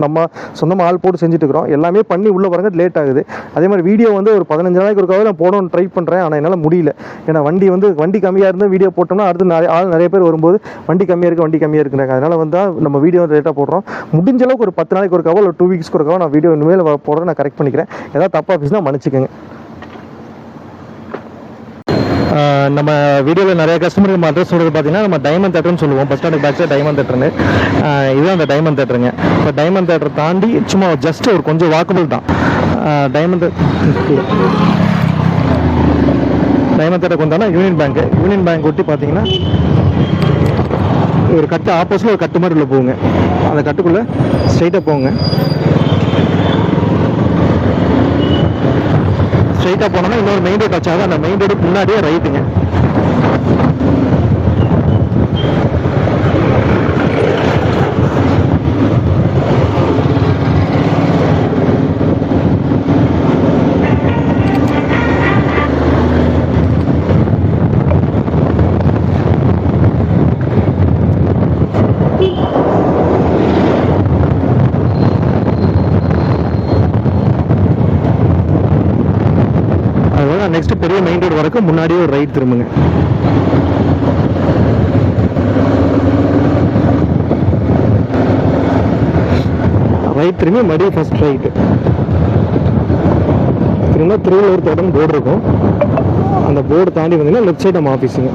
நம்ம சொந்தமாக ஆள் போட்டு செஞ்சுட்டு இருக்கிறோம். எல்லாமே பண்ணி உள்ளே வரங்க லேட் ஆகுது. அதே மாதிரி வீடியோ வந்து ஒரு 15 நாளைக்கு ஒருக்காவது நான் போடணும்னு ட்ரை பண்ணுறேன். ஆனால் என்னால் முடியல. ஏன்னா வண்டி கம்மியாக இருந்தால் வீடியோ போட்டோம்னா அடுத்து நிறைய பேர் வரும்போது வண்டி கம்மியாக இருக்குறாங்க. அதனால் வந்து நம்ம வீடியோ லேட்டாக போடுறோம். முடிஞ்ச அளவுக்கு ஒரு 10 நாளைக்கு ஒருக்காவோ இல்லை 2 வீக்ஸ்க்கு ஒருக்காவோ நான் வீடியோ இனிமேல் போடுறேன். நான் கரெக்ட் பண்ணிக்கிறேன். ஏதாவது தப்பாக பேசினா மன்னிச்சுக்கோங்க. நம்ம வீடியோவில் நிறைய கஸ்டமருக்கு அட்ரஸ் சொல்கிறது பார்த்தீங்கன்னா நம்ம டைமண்ட் தேட்டர்னு சொல்லுவோம். பஸ் ஸ்டாண்டுக்கு பேக் சைடு டைமண்ட் தேட்டர்னு. இதுதான் அந்த டைமண்ட் தேட்டருங்க. இப்போ டைமண்ட் தேட்டர் தாண்டி சும்மா ஜஸ்ட் ஒரு கொஞ்சம் வாக்கபிள் தான் டைமண்ட் தேட்டருக்கு வந்தாலும் யூனியன் பேங்க் ஒட்டி பார்த்தீங்கன்னா ஒரு கட்டு ஆப்போசிட்டில் ஒரு கட்டு மாதிரி உள்ள போகுங்க. அந்த கட்டுக்குள்ளே ஸ்ட்ரைட்டாக போங்க. ஸ்ட்ரைட்டாக போனோம்னா இன்னொரு மெயின் ரோடு வச்சாங்க. அந்த மெயின் ரோடுக்கு முன்னாடியே ரைட்டுங்க. நெக்ஸ்ட் பெரிய மெயின் ரோடு வரைக்கும் முன்னாடியே ஒரு ரைட் திரும்புங்க. ரைட் திரும்பி மறுபடியும் ஃபர்ஸ்ட் ரைட்டு திரும்ப திருவள்ளூர் தோட்டம் போர்டு இருக்கும். அந்த போர்டு தாண்டி வந்தீங்கன்னா லெஃப்ட் சைடு நம்ம ஆஃபீஸுங்க.